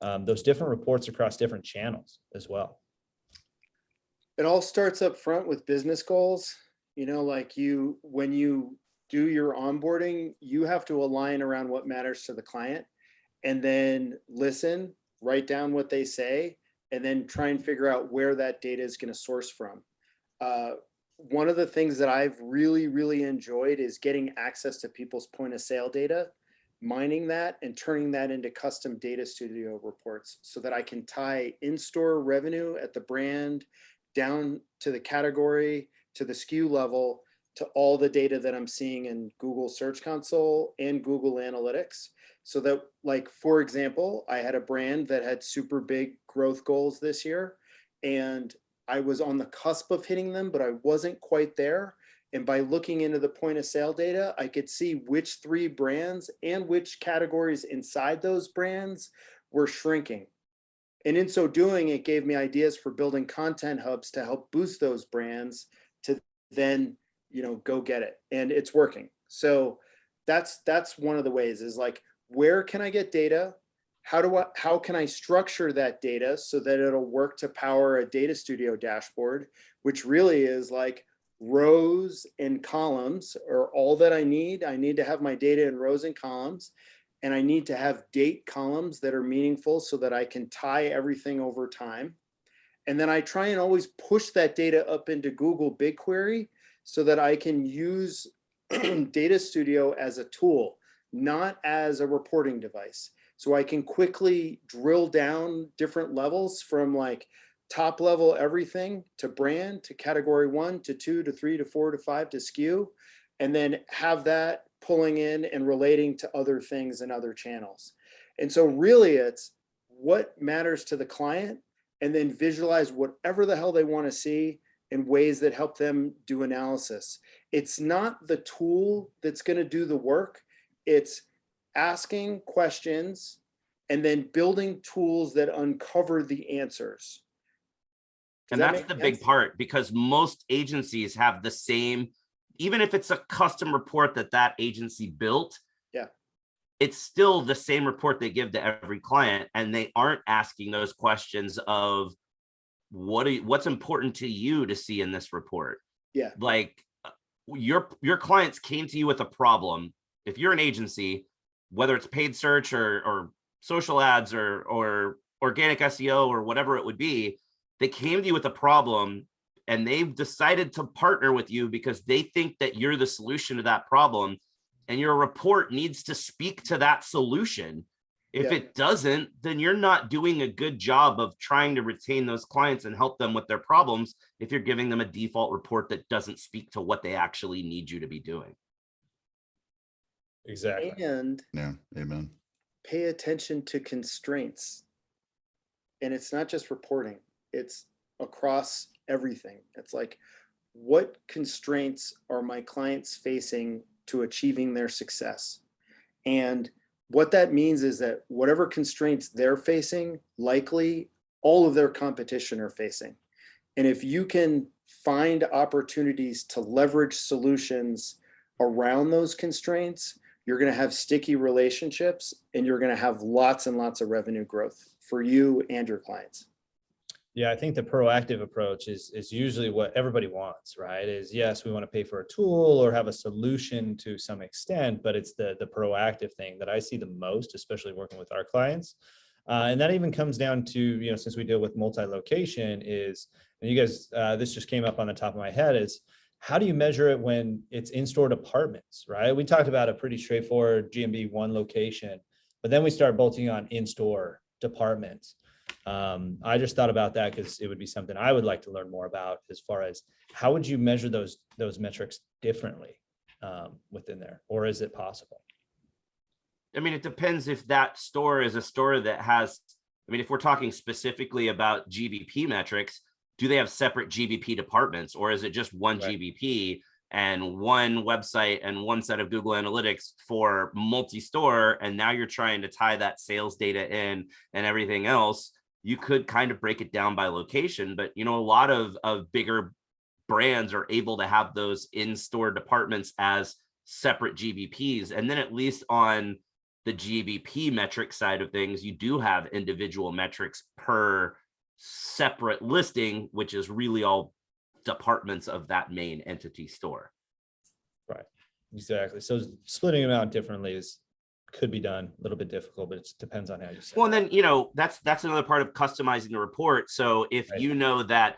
those different reports across different channels as well. It all starts up front with business goals. Like when you do your onboarding, you have to align around what matters to the client and then listen, write down what they say, and then try and figure out where that data is going to source from. One of the things that I've really, really enjoyed is getting access to people's point of sale data, mining that and turning that into custom data studio reports so that I can tie in-store revenue at the brand down to the category, to the SKU level, to all the data that I'm seeing in Google Search Console and Google Analytics. So that, like, for example, I had a brand that had super big growth goals this year, and I was on the cusp of hitting them, but I wasn't quite there. And by looking into the point of sale data, I could see which 3 brands and which categories inside those brands were shrinking. And in so doing, it gave me ideas for building content hubs to help boost those brands to then, go get it. And it's working. So that's one of the ways is like, where can I get data? How can I structure that data so that it'll work to power a data studio dashboard, which really is like rows and columns are all that I need. I need to have my data in rows and columns, and I need to have date columns that are meaningful so that I can tie everything over time. And then I try and always push that data up into Google BigQuery so that I can use Data Studio as a tool, not as a reporting device. So I can quickly drill down different levels from like top level everything to brand to category 1 to 2 to 3 to 4 to 5 to SKU, and then have that pulling in and relating to other things and other channels. And so really it's what matters to the client, and then visualize whatever the hell they want to see in ways that help them do analysis. It's not the tool that's going to do the work. It's asking questions and then building tools that uncover the answers. And that's the big part, because most agencies have the same, even if it's a custom report that agency built, yeah, it's still the same report they give to every client, and they aren't asking those questions of what's important to you to see in this report. Yeah, like your clients came to you with a problem. If you're an agency, whether it's paid search or social ads or organic SEO or whatever it would be, they came to you with a problem and they've decided to partner with you because they think that you're the solution to that problem, and your report needs to speak to that solution. If it doesn't, then you're not doing a good job of trying to retain those clients and help them with their problems if you're giving them a default report that doesn't speak to what they actually need you to be doing. Exactly. And Yeah, amen. pay attention to constraints. And it's not just reporting, it's across everything. It's like, what constraints are my clients facing to achieving their success? And what that means is that whatever constraints they're facing, likely all of their competition are facing. And if you can find opportunities to leverage solutions around those constraints, you're going to have sticky relationships and you're going to have lots and lots of revenue growth for you and your clients. Yeah, I think the proactive approach is usually what everybody wants, right? Is yes, we want to pay for a tool or have a solution to some extent, but it's the proactive thing that I see the most, especially working with our clients. And that even comes down to, since we deal with multi-location is, and you guys, this just came up on the top of my head, is how do you measure it when it's in-store departments, right? We talked about a pretty straightforward GMB one location, but then we start bolting on in-store departments. I just thought about that because it would be something I would like to learn more about, as far as how would you measure those metrics differently within there, or is it possible? I mean, it depends if that store is a store that has, if we're talking specifically about GBP metrics, do they have separate GBP departments, or is it just one right. GBP and one website and one set of Google Analytics for multi-store? And now you're trying to tie that sales data in and everything else. You could kind of break it down by location, but a lot of bigger brands are able to have those in-store departments as separate GBPs. And then at least on the GBP metric side of things, you do have individual metrics per separate listing, which is really all departments of that main entity store. Right, exactly. So splitting them out differently could be done a little bit difficult, but it depends on how you say it. Well, and then, that's another part of customizing the report. So if right. you know that,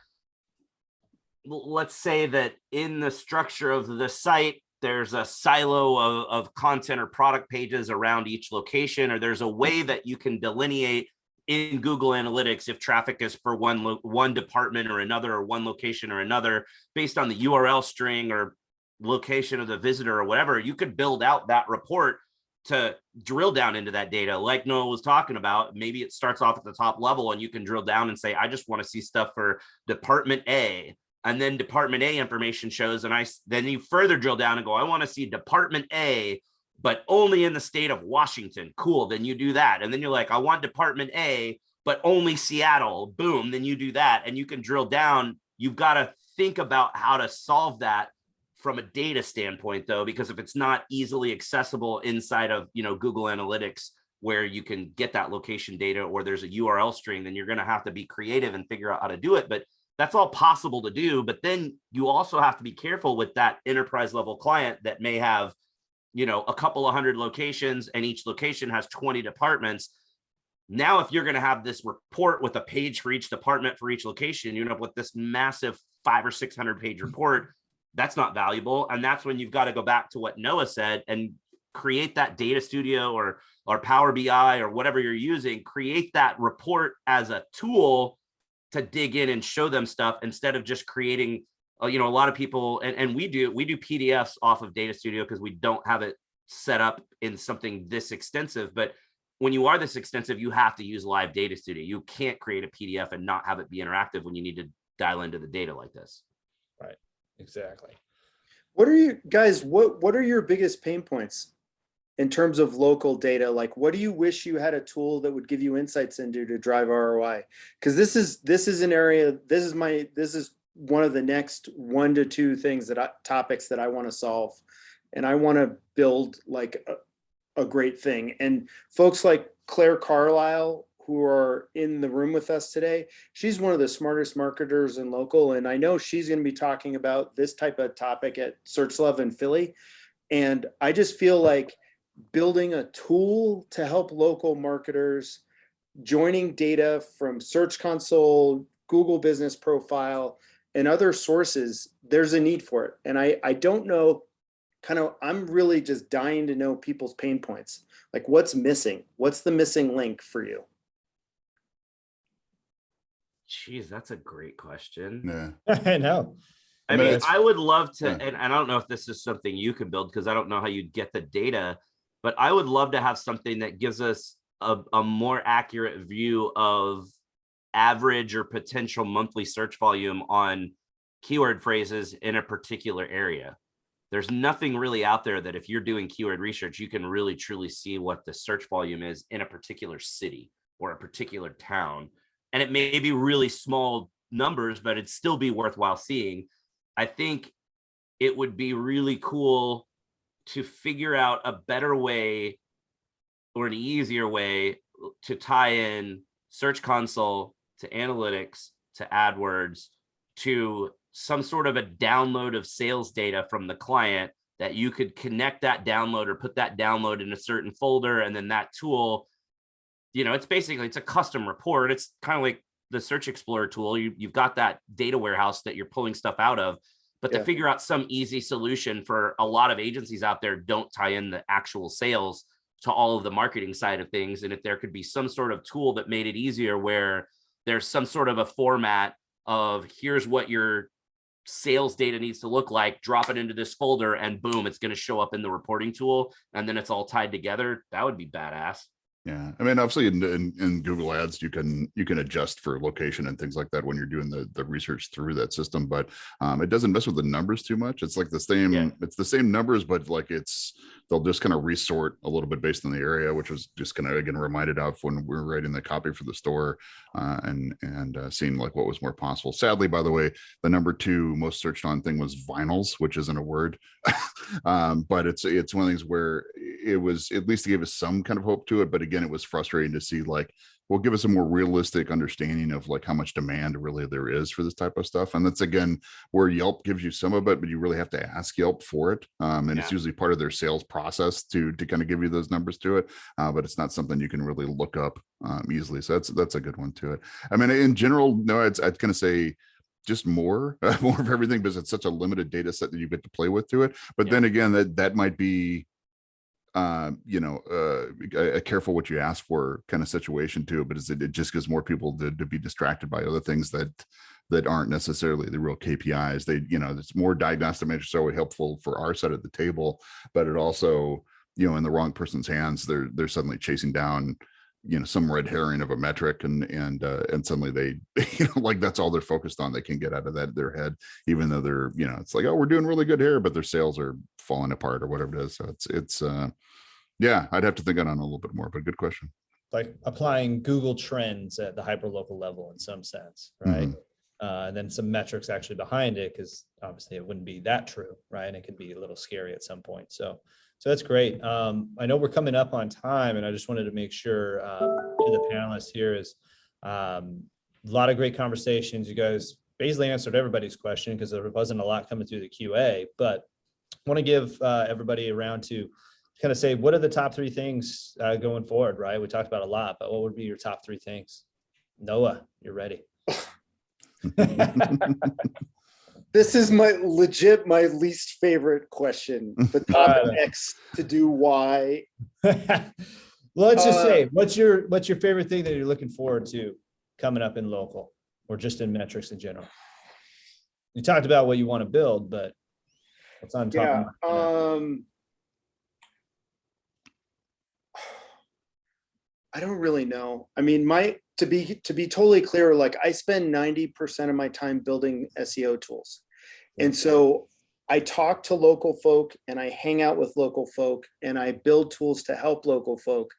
let's say that in the structure of the site, there's a silo of content or product pages around each location, or there's a way that you can delineate in Google Analytics if traffic is for one department or another, or one location or another, based on the URL string or location of the visitor or whatever. You could build out that report to drill down into that data. Like Noah was talking about, maybe it starts off at the top level and you can drill down and say, I just want to see stuff for department A. And then department A information shows, and then you further drill down and go, I want to see department A, but only in the state of Washington. Cool. Then you do that. And then you're like, I want department A, but only Seattle. Boom. Then you do that. And you can drill down. You've got to think about how to solve that from a data standpoint, though, because if it's not easily accessible inside of, Google Analytics, where you can get that location data, or there's a URL string, then you're going to have to be creative and figure out how to do it. But that's all possible to do. But then you also have to be careful with that enterprise level client that may have, a couple of hundred locations, and each location has 20 departments. Now, if you're going to have this report with a page for each department for each location, you end up with this massive 500 or 600 page report. That's not valuable. And that's when you've got to go back to what Noah said and create that data studio or Power BI or whatever you're using, create that report as a tool to dig in and show them stuff, instead of just creating, a lot of people, and we do PDFs off of Data Studio because we don't have it set up in something this extensive. But when you are this extensive, you have to use live Data Studio. You can't create a PDF and not have it be interactive when you need to dial into the data like this. Right. Exactly. What are you guys, what are your biggest pain points in terms of local data? Like, what do you wish you had a tool that would give you insights into to drive ROI? Because this is an area, this is one of the next 1 to 2 things topics that I want to solve. And I want to build like a great thing. And folks like Claire Carlisle, who are in the room with us today, she's one of the smartest marketers in local. And I know she's going to be talking about this type of topic at Search Love in Philly. And I just feel like building a tool to help local marketers, joining data from Search Console, Google Business Profile, and other sources, there's a need for it. And I don't know, I'm really just dying to know people's pain points. Like, what's missing? What's the missing link for you? Geez, that's a great question. Yeah. I know. I mean, I would love to, yeah. and I don't know if this is something you can build because I don't know how you'd get the data, but I would love to have something that gives us a more accurate view of average or potential monthly search volume on keyword phrases in a particular area. There's nothing really out there that if you're doing keyword research, you can really truly see what the search volume is in a particular city or a particular town. And it may be really small numbers, but it'd still be worthwhile seeing. I think it would be really cool to figure out a better way or an easier way to tie in Search Console to analytics, to AdWords, to some sort of a download of sales data from the client that you could connect that download or put that download in a certain folder. And then that tool, it's a custom report. It's kind of like the Search Explorer tool. You've got that data warehouse that you're pulling stuff out of, but to figure out some easy solution for a lot of agencies out there don't tie in the actual sales to all of the marketing side of things. And if there could be some sort of tool that made it easier, where there's some sort of a format of here's what your sales data needs to look like, drop it into this folder, and boom, it's going to show up in the reporting tool. And then it's all tied together. That would be badass. Yeah, I mean, obviously in Google Ads, you can adjust for location and things like that when you're doing the research through that system, but it doesn't mess with the numbers too much. It's like the same, It's the same numbers, but like they'll just kind of resort a little bit based on the area, which was just kind of again reminded of when we were writing the copy for the store and seeing like what was more possible. Sadly, by the way, the number 2 most searched on thing was vinyls, which isn't a word, but it's one of these where it was, at least gave us some kind of hope to it. But again, it was frustrating to see like, well, give us a more realistic understanding of like how much demand really there is for this type of stuff. And that's again where Yelp gives you some of it, but you really have to ask Yelp for it. And it's usually part of their sales process to kind of give you those numbers to it. But it's not something you can really look up easily. So that's a good one to it. I mean, in general, no, I'd kind of say just more of everything, because it's such a limited data set that you get to play with to it. But then again, that might be a careful what you ask for kind of situation too, but it just gives more people to be distracted by other things that aren't necessarily the real KPIs. It's more diagnostic measures, so helpful for our side of the table, but it also you know, in the wrong person's hands, they're suddenly chasing down, you know, some red herring of a metric, and suddenly they, you know, like that's all they're focused on. They can get out of their head, even though they're, you know, it's like, oh, we're doing really good here, but their sales are falling apart or whatever it is. So it's yeah, I'd have to think on it a little bit more, but good question. Like applying Google Trends at the hyperlocal level in some sense, right? And then some metrics actually behind it, because obviously it wouldn't be that true, right? And it could be a little scary at some point. So that's great. I know we're coming up on time, and I just wanted to make sure to the panelists here is a lot of great conversations. You guys basically answered everybody's question because there wasn't a lot coming through the QA, but I want to give everybody a round to kind of say, what are the top 3 things going forward, right? We talked about a lot, but what would be your top 3 things? Noah, you're ready. This is my least favorite question. The top X to do Y. Well, let's just say, what's your favorite thing that you're looking forward to coming up in local, or just in metrics in general? You talked about what you want to build, but what's on top of mind? I don't really know. I mean, to be totally clear, like I spend 90% of my time building SEO tools. And so I talk to local folk and I hang out with local folk and I build tools to help local folk.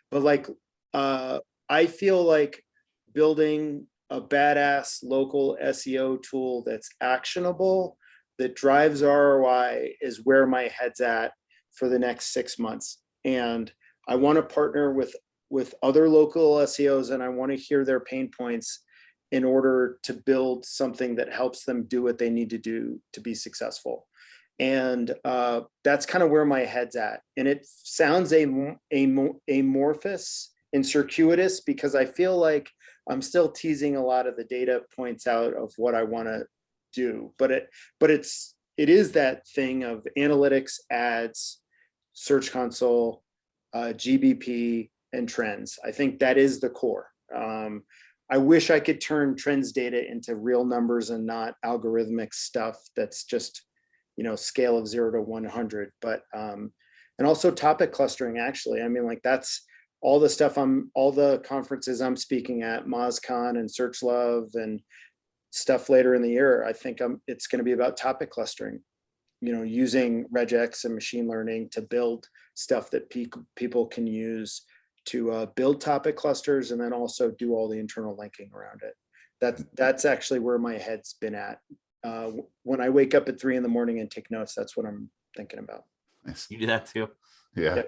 But like, I feel like building a badass local SEO tool that's actionable, that drives ROI, is where my head's at for the next 6 months. And I want to partner with other local SEOs, and I want to hear their pain points in order to build something that helps them do what they need to do to be successful. And that's kind of where my head's at. And it sounds amorphous and circuitous because I feel like I'm still teasing a lot of the data points out of what I want to do. But it is that thing of analytics, ads, Search Console, GBP, and trends. I think that is the core. I wish I could turn trends data into real numbers and not algorithmic stuff that's just, you know, scale of 0 to 100. But and also topic clustering, actually. I mean, like that's all the stuff all the conferences I'm speaking at, MozCon and SearchLove and stuff later in the year. I think it's going to be about topic clustering, you know, using regex and machine learning to build stuff that people can use to build topic clusters, and then also do all the internal linking around it. That's actually where my head's been at. When I wake up at 3 a.m. and take notes, that's what I'm thinking about. Nice. You do that too. Yeah.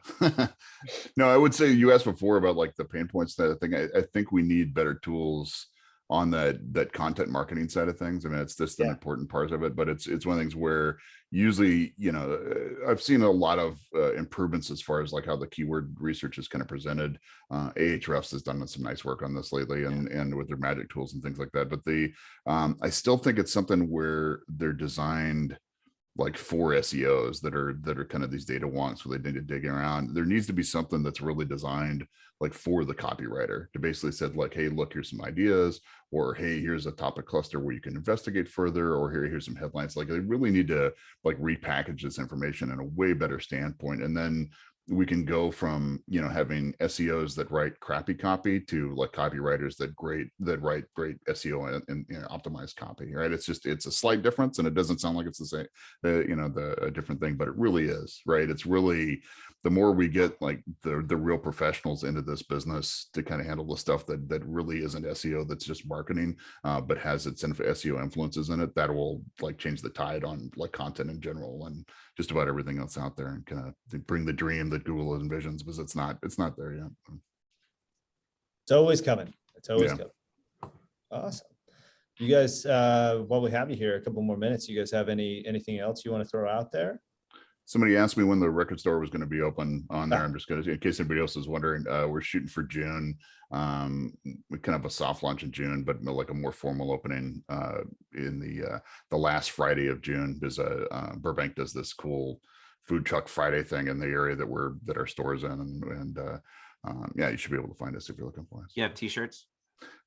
No, I would say you asked before about like the pain points. That I think we need better tools on that content marketing side of things. I mean, it's just an important part of it, but it's one of the things where usually, you know, I've seen a lot of improvements as far as like how the keyword research is kind of presented. Ahrefs has done some nice work on this lately, and with their magic tools and things like that. But I still think it's something where they're designed like for SEOs that are kind of these data wonks where they need to dig around. There needs to be something that's really designed like for the copywriter to basically said like, hey, look, here's some ideas, or hey, here's a topic cluster where you can investigate further, or here's some headlines. Like they really need to like repackage this information in a way better standpoint. And then we can go from, you know, having SEOs that write crappy copy to like copywriters that write great SEO and you know, optimized copy, right? It's a slight difference, and it doesn't sound like it's the same, a different thing, but it really is, right? It's really, the more we get like the real professionals into this business to kind of handle the stuff that really isn't SEO, that's just marketing, but has its SEO influences in it, that will like change the tide on like content in general and just about everything else out there, and kind of bring the dream that Google envisions, because it's not there yet. It's always coming. It's always coming. Awesome. You guys, while we have you here, a couple more minutes, you guys have anything else you want to throw out there? Somebody asked me when the record store was going to be open on there. I'm just going to, in case anybody else is wondering, we're shooting for June. We kind of have a soft launch in June, but like a more formal opening in the last Friday of June, because Burbank does this cool food truck Friday thing in the area that our store is in, and yeah, you should be able to find us if you're looking for us. You have t-shirts?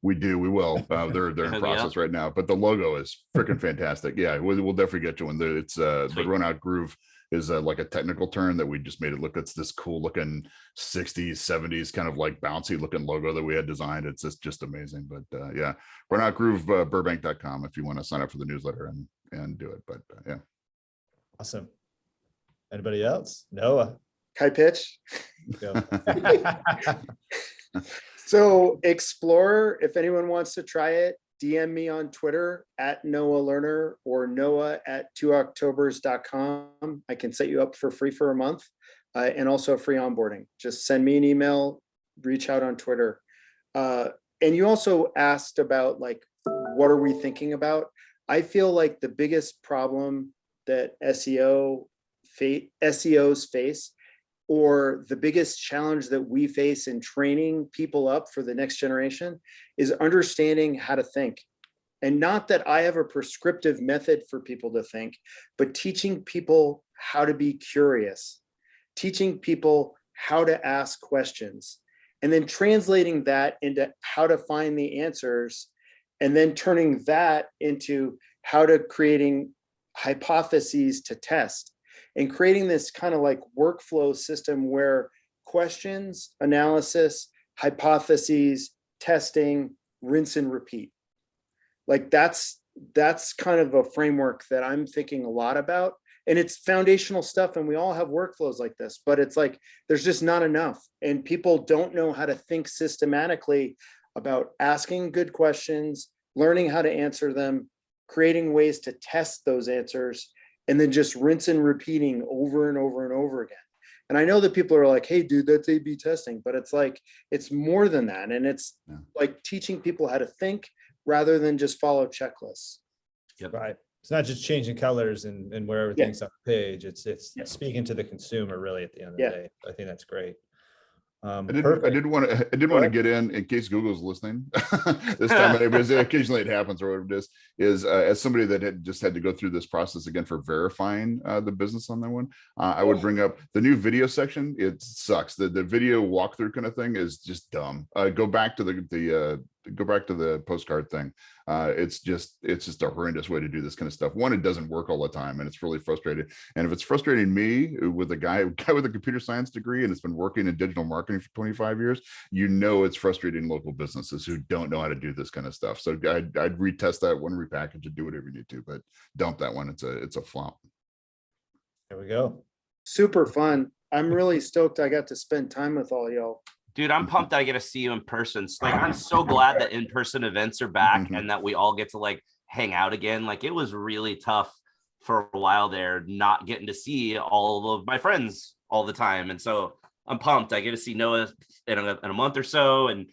We do. We will. They're in process right now, but the logo is freaking fantastic. Yeah, we'll definitely get you one. It's the Run Out Groove is like a technical term that we just made it look, it's this cool looking 60s, 70s kind of like bouncy looking logo that we had designed. It's just amazing. But yeah, burnoutgroove burbank.com if you want to sign up for the newsletter and do it. But yeah. Awesome. Anybody else? Noah. High pitch. Go. So Explorer, if anyone wants to try it, DM me on Twitter at Noah Learner or noah@2octobers.com. I can set you up for free for a month and also a free onboarding. Just send me an email, reach out on Twitter. And you also asked about like, what are we thinking about? I feel like the biggest problem that SEOs face, or the biggest challenge that we face in training people up for the next generation, is understanding how to think. And not that I have a prescriptive method for people to think, but teaching people how to be curious, teaching people how to ask questions, and then translating that into how to find the answers, and then turning that into how to creating hypotheses to test, and creating this kind of like workflow system where questions, analysis, hypotheses, testing, rinse and repeat. Like that's kind of a framework that I'm thinking a lot about. And it's foundational stuff, and we all have workflows like this, but it's like there's just not enough, and people don't know how to think systematically about asking good questions, learning how to answer them, creating ways to test those answers, and then just rinse and repeating over and over and over again. And I know that people are like, hey, dude, that's A/B testing, but it's like, it's more than that. And it's like teaching people how to think rather than just follow checklists. Yep. Right. It's not just changing colors and where everything's on the page. It's speaking to the consumer really at the end of the day. I think that's great. I did want to get in case Google's listening this time. Because occasionally it happens, or whatever it is as somebody that had just had to go through this process again for verifying the business on that one. I would bring up the new video section. It sucks. The video walkthrough kind of thing is just dumb. Go back to the postcard thing. It's just a horrendous way to do this kind of stuff. One, it doesn't work all the time, and it's really frustrating. And if it's frustrating me with a guy with a computer science degree and has been working in digital marketing for 25 years, it's frustrating local businesses who don't know how to do this kind of stuff. So I'd retest that one, repackage it, do whatever you need to, but dump that one. It's a flop. There we go. Super fun. I'm really stoked I got to spend time with all y'all. Dude, I'm pumped that I get to see you in person. Like, I'm so glad that in-person events are back and that we all get to like hang out again. Like, it was really tough for a while there, not getting to see all of my friends all the time. And so I'm pumped. I get to see Noah in a month or so, and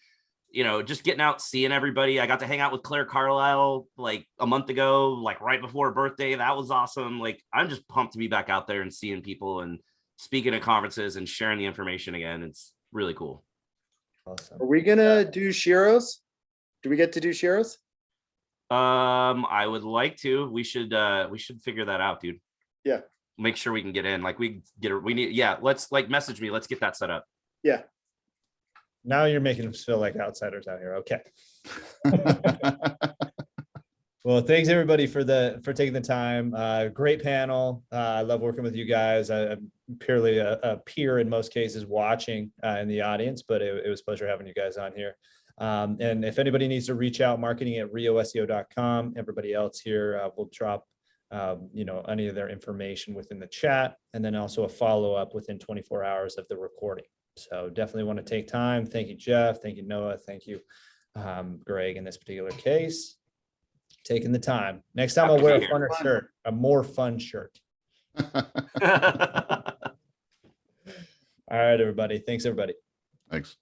just getting out, seeing everybody. I got to hang out with Claire Carlisle like a month ago, like right before her birthday. That was awesome. Like, I'm just pumped to be back out there and seeing people and speaking at conferences and sharing the information again. It's really cool. Awesome. Are we gonna do Shiros? Do we get to do Shiros? I would like to. We should figure that out, dude. Yeah. Make sure we can get in. Like, let's like message me. Let's get that set up. Yeah. Now you're making us feel like outsiders out here. Okay. Well, thanks everybody for taking the time. Great panel. I love working with you guys. I'm purely a peer in most cases watching in the audience, but it was a pleasure having you guys on here. And if anybody needs to reach out, marketing@rioseo.com. Everybody else here will drop any of their information within the chat, and then also a follow-up within 24 hours of the recording. So definitely want to take time. Thank you, Jeff. Thank you, Noah. Thank you, Greg, in this particular case. Taking the time. Next time I'll wear a funner shirt, a more fun shirt. All right, everybody. Thanks, everybody. Thanks.